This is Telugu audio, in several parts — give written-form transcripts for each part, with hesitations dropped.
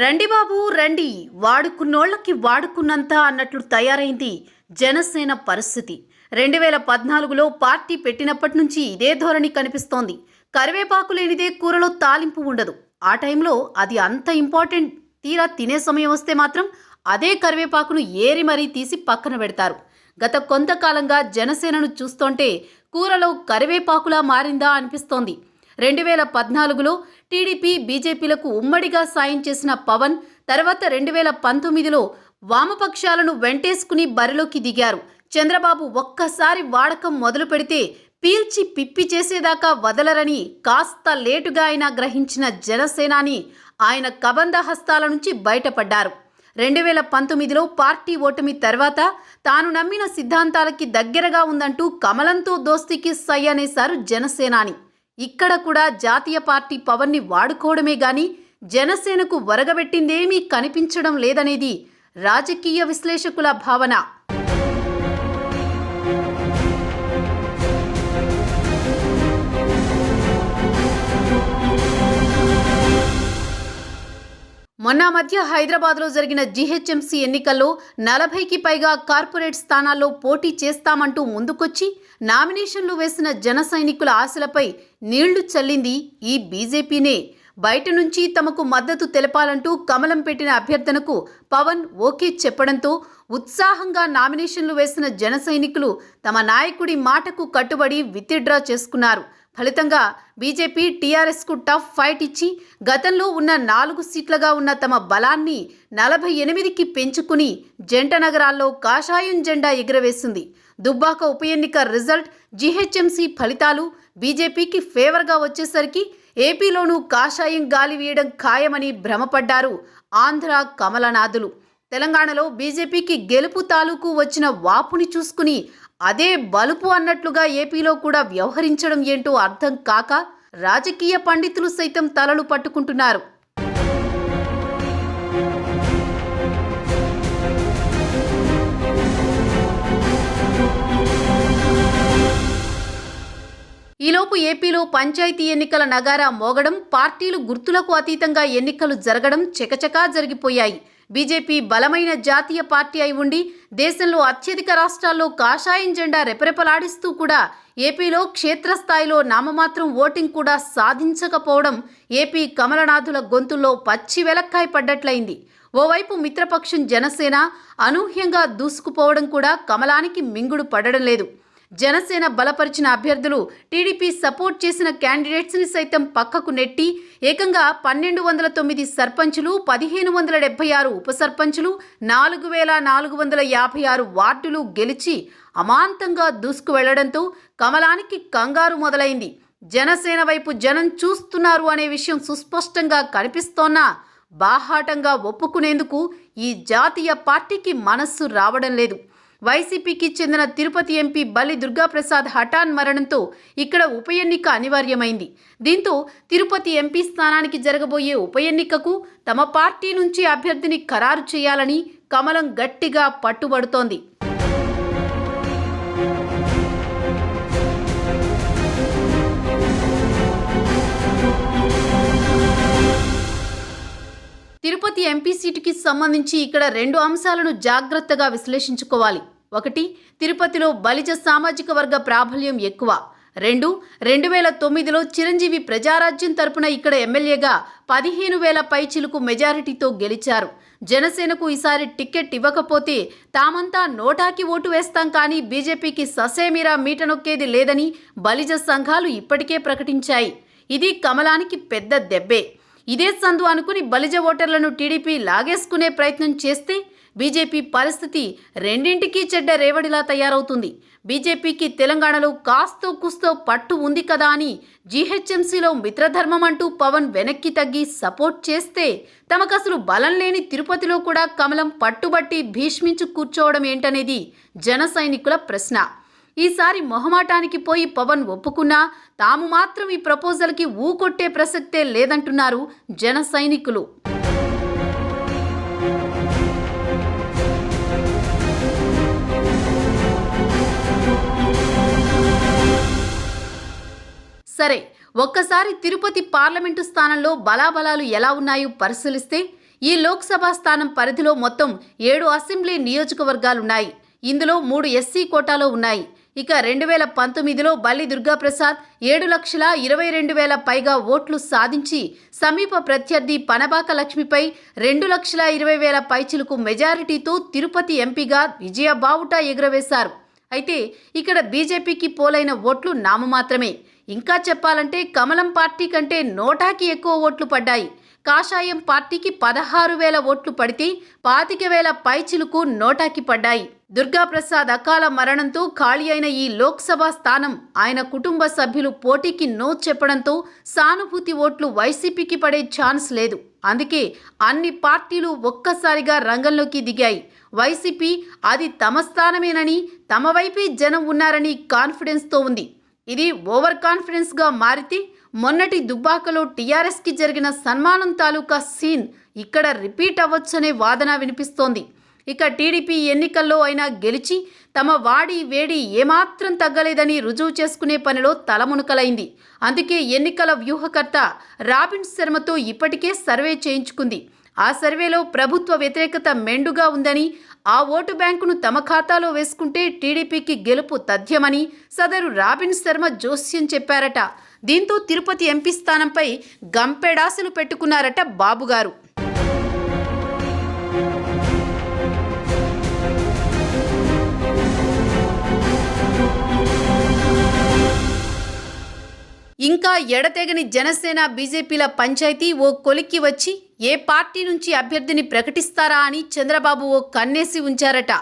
రండి బాబు రండి, వాడుకున్నోళ్ళకి వాడుకున్నంత అన్నట్లు తయారైంది జనసేన పరిస్థితి. 2014లో పార్టీ పెట్టినప్పటి నుంచి ఇదే ధోరణి కనిపిస్తోంది. కరివేపాకు లేనిదే కూరలో తాలింపు ఉండదు. ఆ టైంలో అది అంత ఇంపార్టెంట్. తీరా తినే సమయం వస్తే మాత్రం అదే కరివేపాకును ఏరి మరీ తీసి పక్కన పెడతారు. గత కొంతకాలంగా జనసేనను చూస్తుంటే కూరలో కరివేపాకులా మారిందా అనిపిస్తోంది. 2014లో టీడీపీ బీజేపీలకు ఉమ్మడిగా సాయం చేసిన పవన్ తర్వాత 2019లో వామపక్షాలను వెంటేసుకుని బరిలోకి దిగారు. చంద్రబాబు ఒక్కసారి వాడకం మొదలు పెడితే పీల్చి పిప్పి చేసేదాకా వదలరని కాస్త లేటుగా అయినా గ్రహించిన జనసేనాని ఆయన కబంధ హస్తాల నుంచి బయటపడ్డారు. 2019లో పార్టీ ఓటమి తర్వాత తాను నమ్మిన సిద్ధాంతాలకి దగ్గరగా ఉందంటూ కమలంతో దోస్తీకి సై అనేశారు జనసేనాని. ఇక్కడ కూడా జాతీయ పార్టీ పవర్ని వాడుకోవడమే గాని జనసేనకు వరగబెట్టిందేమీ కనిపించడం లేదనేది రాజకీయ విశ్లేషకుల భావన. మొన్న మధ్య హైదరాబాద్లో జరిగిన జీహెచ్ఎంసీ ఎన్నికల్లో 40కి పైగా కార్పొరేట్ స్థానాల్లో పోటీ చేస్తామంటూ ముందుకొచ్చి నామినేషన్లు వేసిన జన సైనికుల ఆశలపై నీళ్లు చల్లింది ఈ బీజేపీనే. బయట నుంచి తమకు మద్దతు తెలపాలంటూ కమలం పెట్టిన అభ్యర్థనకు పవన్ ఓకే చెప్పడంతో ఉత్సాహంగా నామినేషన్లు వేసిన జన సైనికులు తమ నాయకుడి మాటకు కట్టుబడి విత్డ్రా చేసుకున్నారు. ఫలితంగా బీజేపీ టీఆర్ఎస్కు టఫ్ ఫైట్ ఇచ్చి గతంలో ఉన్న 4 సీట్లుగా ఉన్న తమ బలాన్ని 48కి పెంచుకుని జంట నగరాల్లో కాషాయం జెండా ఎగురవేసింది. దుబ్బాక ఉప ఎన్నిక రిజల్ట్, జీహెచ్ఎంసీ ఫలితాలు బీజేపీకి ఫేవర్గా వచ్చేసరికి ఏపీలోనూ కాషాయం గాలి వీయడం ఖాయమని భ్రమపడ్డారు ఆంధ్ర కమలనాథులు. తెలంగాణలో బీజేపీకి గెలుపు తాలూకు వచ్చిన వాపుని చూసుకుని అదే బలుపు అన్నట్లుగా ఏపీలో కూడా వ్యవహరించడం ఏంటో అర్థం కాక రాజకీయ పండితులు సైతం తలలు పట్టుకుంటున్నారు. ఈలోపు ఏపీలో పంచాయతీ ఎన్నికల నగారా మోగడం, పార్టీలు గుర్తులకు అతీతంగా ఎన్నికలు జరగడం చకచకా జరిగిపోయాయి. బీజేపీ బలమైన జాతీయ పార్టీ అయి ఉండి దేశంలో అత్యధిక రాష్ట్రాల్లో కాషాయం జెండా రెపరెపలాడిస్తూ కూడా ఏపీలో క్షేత్రస్థాయిలో నామమాత్రం ఓటింగ్ కూడా సాధించకపోవడం ఏపీ కమలనాథుల గొంతుల్లో పచ్చి వెలక్కాయ పడ్డట్లయింది. ఓవైపు మిత్రపక్షం జనసేన అనూహ్యంగా దూసుకుపోవడం కూడా కమలానికి మింగుడు పడడం లేదు. జనసేన బలపరిచిన అభ్యర్థులు టీడీపీ సపోర్ట్ చేసిన క్యాండిడేట్స్ని సైతం పక్కకు నెట్టి ఏకంగా 1209 సర్పంచులు, 1576 ఉప సర్పంచులు, 4456 వార్డులు గెలిచి అమాంతంగా దూసుకు వెళ్లడంతో కమలానికి కంగారు మొదలైంది. జనసేన వైపు జనం చూస్తున్నారు అనే విషయం సుస్పష్టంగా కనిపిస్తోన్నా బాహాటంగా ఒప్పుకునేందుకు ఈ జాతీయ పార్టీకి మనస్సు రావడం లేదు. వైసీపీకి చెందిన తిరుపతి ఎంపీ బల్లి దుర్గాప్రసాద్ హఠాన్ మరణంతో ఇక్కడ ఉప ఎన్నిక అనివార్యమైంది. దీంతో తిరుపతి ఎంపీ స్థానానికి జరగబోయే ఉప ఎన్నికకు తమ పార్టీ నుంచి అభ్యర్థిని ఖరారు చేయాలని కమలం గట్టిగా పట్టుబడుతోంది. తిరుపతి ఎంపీ సీటుకి సంబంధించి ఇక్కడ 2 అంశాలను జాగ్రత్తగా విశ్లేషించుకోవాలి. 1, తిరుపతిలో బలిజ సామాజిక వర్గ ప్రాబల్యం ఎక్కువ. 2, 2009లో చిరంజీవి ప్రజారాజ్యం తరపున ఇక్కడ ఎమ్మెల్యేగా 15,000 పైచిలుకు మెజారిటీతో గెలిచారు. జనసేనకు ఈసారి టికెట్ ఇవ్వకపోతే తామంతా నోటాకి ఓటు వేస్తాం కానీ బీజేపీకి ససేమిరా మీట నొక్కేది లేదని బలిజ సంఘాలు ఇప్పటికే ప్రకటించాయి. ఇది కమలానికి పెద్ద దెబ్బే. ఇదే సందు అనుకుని బలిజ ఓటర్లను టీడీపీ లాగేసుకునే ప్రయత్నం చేస్తే బీజేపీ పరిస్థితి రెండింటికీ చెడ్డ రేవడిలా తయారవుతుంది. బీజేపీకి తెలంగాణలో కాస్తో కుస్తో పట్టు ఉంది కదా అని జీహెచ్ఎంసీలో మిత్రధర్మం అంటూ పవన్ వెనక్కి తగ్గి సపోర్ట్ చేస్తే తమకసలు బలం లేని తిరుపతిలో కూడా కమలం పట్టుబట్టి భీష్మించు కూర్చోవడం ఏంటనేది జన సైనికుల ప్రశ్న. ఈసారి మొహమాటానికి పోయి పవన్ ఒప్పుకున్నా తాము మాత్రం ఈ ప్రపోజల్కి ఊకొట్టే ప్రసక్తే లేదంటున్నారు జన సైనికులు. సరే, ఒక్కసారి తిరుపతి పార్లమెంటు స్థానంలో బలాబలాలు ఎలా ఉన్నాయో పరిశీలిస్తే ఈ లోక్సభ స్థానం పరిధిలో మొత్తం 7 అసెంబ్లీ నియోజకవర్గాలున్నాయి. ఇందులో 3 ఎస్సీ కోటాలో ఉన్నాయి. ఇక 2019లో బల్లి దుర్గాప్రసాద్ 7,22,000 పైగా ఓట్లు సాధించి సమీప ప్రత్యర్థి పనబాక లక్ష్మిపై 2,20,000 పైచిలుకు మెజారిటీతో తిరుపతి ఎంపీగా విజయ బావుటా ఎగురవేశారు. అయితే ఇక్కడ బీజేపీకి పోలైన ఓట్లు నామమాత్రమే. ఇంకా చెప్పాలంటే కమలం పార్టీ కంటే నోటాకి ఎక్కువ ఓట్లు పడ్డాయి. కాషాయం పార్టీకి 16,000 ఓట్లు పడితే 25,000 పైచిలుకు నోటాకి పడ్డాయి. దుర్గాప్రసాద్ అకాల మరణంతో ఖాళీ అయిన ఈ లోక్సభ స్థానం ఆయన కుటుంబ సభ్యులు పోటీకి నో చెప్పడంతో సానుభూతి ఓట్లు వైసీపీకి పడే ఛాన్స్ లేదు. అందుకే అన్ని పార్టీలు ఒక్కసారిగా రంగంలోకి దిగాయి. వైసీపీ అది తమ స్థానమేనని, తమ వైపే జనం ఉన్నారని కాన్ఫిడెన్స్తో ఉంది. ఇది ఓవర్ కాన్ఫిడెన్స్గా మారితే మొన్నటి దుబ్బాకలో టీఆర్ఎస్కి జరిగిన సన్మానం తాలూకా సీన్ ఇక్కడ రిపీట్ అవ్వొచ్చనే వాదన వినిపిస్తోంది. ఇక టీడీపీ ఎన్నికల్లో అయినా గెలిచి తమ వాడి వేడి ఏమాత్రం తగ్గలేదని రుజువు చేసుకునే పనిలో తలమునకలైంది. అందుకే ఎన్నికల వ్యూహకర్త రాబిన్ శర్మతో ఇప్పటికే సర్వే చేయించుకుంది. ఆ సర్వేలో ప్రభుత్వ వ్యతిరేకత మెండుగా ఉందని, ఆ ఓటు బ్యాంకును తమ ఖాతాలో వేసుకుంటే టీడీపీకి గెలుపు తథ్యమని సదరు రాబిన్ శర్మ జోస్యం చెప్పారట. దీంతో తిరుపతి ఎంపీ స్థానంపై గంపెడాసలు పెట్టుకున్నారట బాబుగారు. ఇంకా ఎడతెగని జనసేన బీజేపీల పంచాయతీ ఓ కొలిక్కి వచ్చి ఏ పార్టీ నుంచి అభ్యర్థిని ప్రకటిస్తారా అని చంద్రబాబు ఓ కన్నేసి ఉంచారట.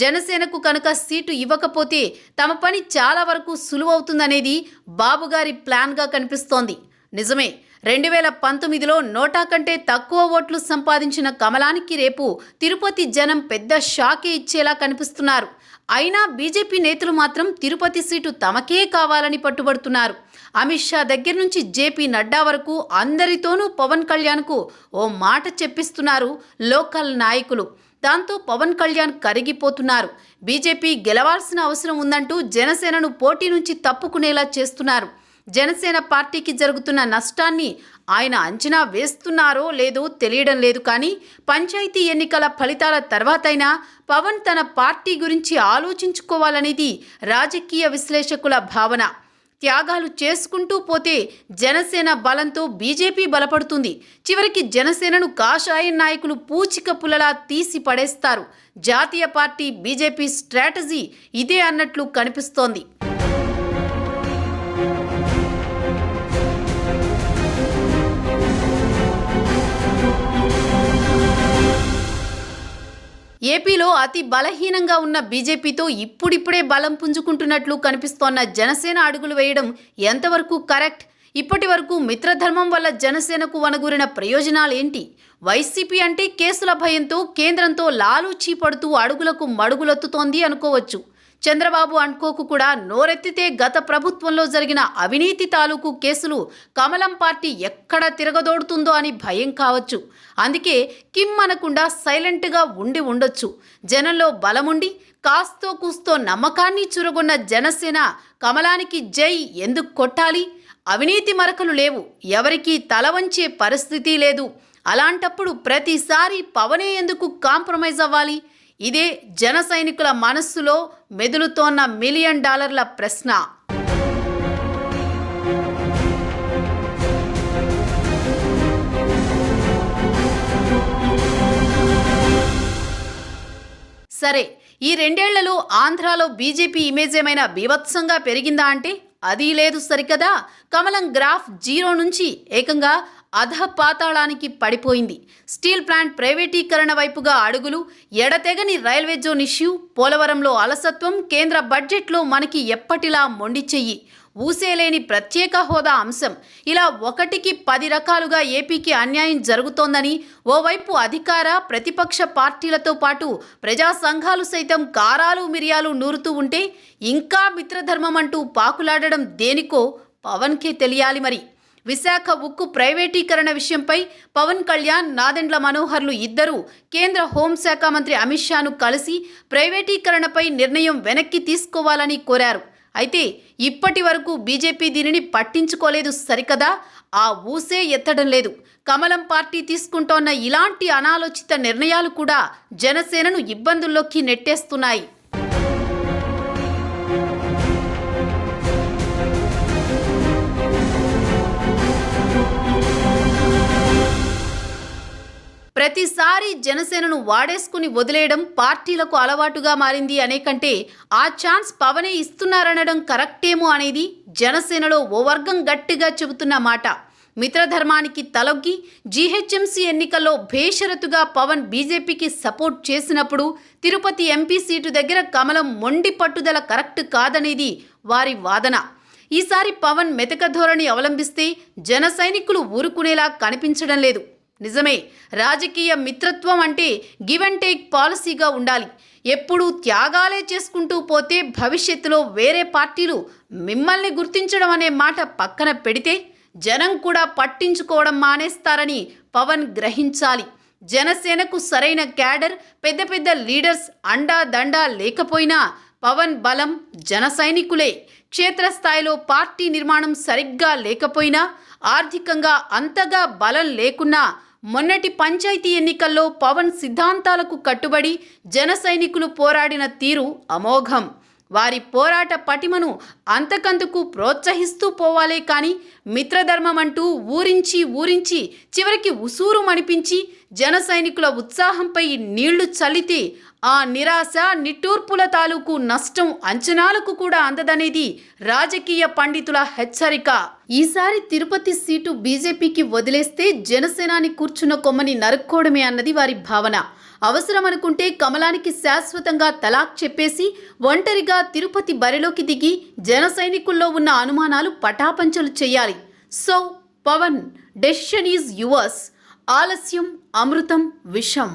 జనసేనకు కనుక సీటు ఇవ్వకపోతే తమ పని చాలా వరకు సులువవుతుందనేది బాబుగారి ప్లాన్గా కనిపిస్తోంది. నిజమే, 2019లో నోటా కంటే తక్కువ ఓట్లు సంపాదించిన కమలానికి రేపు తిరుపతి జనం పెద్ద షాకే ఇచ్చేలా కనిపిస్తున్నారు. అయినా బీజేపీ నేతలు మాత్రం తిరుపతి సీటు తమకే కావాలని పట్టుబడుతున్నారు. అమిత్ షా దగ్గర నుంచి జేపీ నడ్డా వరకు అందరితోనూ పవన్ కళ్యాణ్కు ఓ మాట చెప్పిస్తున్నారు లోకల్ నాయకులు. దాంతో పవన్ కళ్యాణ్ కరిగిపోతున్నారు. బీజేపీ గెలవాల్సిన అవసరం ఉందంటూ జనసేనను పోటీ నుంచి తప్పుకునేలా చేస్తున్నారు. జనసేన పార్టీకి జరుగుతున్న నష్టాన్ని ఆయన అంచనా వేస్తున్నారో లేదో తెలియడం లేదు. కానీ పంచాయతీ ఎన్నికల ఫలితాల తర్వాతైనా పవన్ తన పార్టీ గురించి ఆలోచించుకోవాలనేది రాజకీయ విశ్లేషకుల భావన. త్యాగాలు చేసుకుంటూ పోతే జనసేన బలంతో బీజేపీ బలపడుతుంది. చివరికి జనసేనను కాషాయ నాయకులు పూచిక పుల్లలా తీసి పడేస్తారు. జాతీయ పార్టీ బీజేపీ స్ట్రాటజీ ఇదే అన్నట్లు కనిపిస్తోంది. ఏపీలో అతి బలహీనంగా ఉన్న బీజేపీతో ఇప్పుడిప్పుడే బలం పుంజుకుంటున్నట్లు కనిపిస్తోన్న జనసేన అడుగులు వేయడం ఎంతవరకు కరెక్ట్? ఇప్పటి వరకు మిత్రధర్మం వల్ల జనసేనకు వనగూరిన ప్రయోజనాలేంటి? వైసీపీ అంటే కేసుల భయంతో కేంద్రంతో లాలూచీ పడుతూ అడుగులకు మడుగులొత్తుతోంది అనుకోవచ్చు. చంద్రబాబు అనుకోకు కూడా నోరెత్తితే గత ప్రభుత్వంలో జరిగిన అవినీతి తాలూకు కేసులు కమలం పార్టీ ఎక్కడ తిరగదోడుతుందో అని భయం కావచ్చు. అందుకే కిమ్మనకుండా సైలెంట్గా ఉండొచ్చు. జనంలో బలముండి కాస్తో కూస్తో నమ్మకాన్ని చురగొన్న జనసేన కమలానికి జై ఎందుకు కొట్టాలి? అవినీతి మరకలు లేవు, ఎవరికీ తల వంచే పరిస్థితి లేదు. అలాంటప్పుడు ప్రతిసారి పవనే ఎందుకు కాంప్రమైజ్ అవ్వాలి? ఇదే జన సైనికుల మనస్సులో మెదులుతోన్న $1 మిలియన్ ప్రశ్న. సరే, ఈ 2 ఏళ్లలో ఆంధ్రాలో బీజేపీ ఇమేజ్ ఏమైనా బీభత్సంగా పెరిగిందా అంటే అది లేదు సరికదా. కమలం గ్రాఫ్ 0 నుంచి ఏకంగా అధపాతాళానికి పడిపోయింది. స్టీల్ ప్లాంట్ ప్రైవేటీకరణ వైపుగా అడుగులు, ఎడతెగని రైల్వే జోన్ ఇష్యూ, పోలవరంలో అలసత్వం, కేంద్ర బడ్జెట్లో మనకి ఎప్పటిలా మొండి చెయ్యి, ఊసేలేని ప్రత్యేక హోదా అంశం, ఇలా ఒకటికి 10 రకాలుగా ఏపీకి అన్యాయం జరుగుతోందని ఓవైపు అధికార ప్రతిపక్ష పార్టీలతో పాటు ప్రజా సంఘాలు సైతం కారాలు మిరియాలు నూరుతూ ఉంటే ఇంకా మిత్రధర్మం అంటూ పాకులాడడం దేనికో పవన్కే తెలియాలి మరి. విశాఖ ఉక్కు ప్రైవేటీకరణ విషయంపై పవన్ కళ్యాణ్, నాదెండ్ల మనోహర్లు ఇద్దరూ కేంద్ర హోంశాఖ మంత్రి అమిత్ షాను కలిసి ప్రైవేటీకరణపై నిర్ణయం వెనక్కి తీసుకోవాలని కోరారు. అయితే ఇప్పటి వరకు బీజేపీ దీనిని పట్టించుకోలేదు సరికదా, ఆ ఊసే ఎత్తడం లేదు. కమలం పార్టీ తీసుకుంటోన్న ఇలాంటి అనాలోచిత నిర్ణయాలు కూడా జనసేనను ఇబ్బందుల్లోకి నెట్టేస్తున్నాయి. ప్రతిసారి జనసేనను వాడేసుకుని వదిలేయడం పార్టీలకు అలవాటుగా మారింది అనే కంటే ఆ ఛాన్స్ పవనే ఇస్తున్నారనడం కరెక్టేమో అనేది జనసేనలో ఓ వర్గం గట్టిగా చెబుతున్న మాట. మిత్రధర్మానికి తలొగ్గి జీహెచ్ఎంసీ ఎన్నికల్లో భేషరతుగా పవన్ బీజేపీకి సపోర్ట్ చేసినప్పుడు తిరుపతి ఎంపీ సీటు దగ్గర కమలం మొండి పట్టుదల కరెక్ట్ కాదనేది వారి వాదన. ఈసారి పవన్ మెతక ధోరణి అవలంబిస్తే జన సైనికులు ఊరుకునేలా కనిపించడం లేదు. నిజమే, రాజకీయ మిత్రత్వం అంటే గివ్ అండ్ టేక్ పాలసీగా ఉండాలి. ఎప్పుడూ త్యాగాలే చేసుకుంటూ పోతే భవిష్యత్తులో వేరే పార్టీలు మిమ్మల్ని గుర్తించడం అనే మాట పక్కన పెడితే జనం కూడా పట్టించుకోవడం మానేస్తారని పవన్ గ్రహించాలి. జనసేనకు సరైన క్యాడర్, పెద్ద పెద్ద లీడర్స్ అండా దండా లేకపోయినా పవన్ బలం జన సైనికులే. క్షేత్రస్థాయిలో పార్టీ నిర్మాణం సరిగ్గా లేకపోయినా, ఆర్థికంగా అంతగా బలం లేకున్నా మొన్నటి పంచాయతీ ఎన్నికల్లో పవన్ సిద్ధాంతాలకు కట్టుబడి జన సైనికులు పోరాడిన తీరు అమోఘం. వారి పోరాట పటిమను అంతకంతకు ప్రోత్సహిస్తూ పోవాలే కానీ మిత్రధర్మం అంటూ ఊరించి చివరికి ఉసూరు మనిపించి జన సైనికుల ఉత్సాహంపై నీళ్లు చల్లితే ఆ నిరాశ, నిట్టూర్పుల తాలూకు నష్టం అంచనాలకు కూడా అందదనేది రాజకీయ పండితుల హెచ్చరిక. ఈసారి తిరుపతి సీటు బీజేపీకి వదిలేస్తే జనసేనాని కూర్చున్న కొమ్మని నరుక్కోవడమే అన్నది వారి భావన. అవసరమనుకుంటే కమలానికి శాశ్వతంగా తలాక్ చెప్పేసి ఒంటరిగా తిరుపతి బరిలోకి దిగి జన సైనికుల్లో ఉన్న అనుమానాలు పటాపంచలు చేయాలి. So Pawan, decision is yours. ఆలస్యం అమృతం విషం.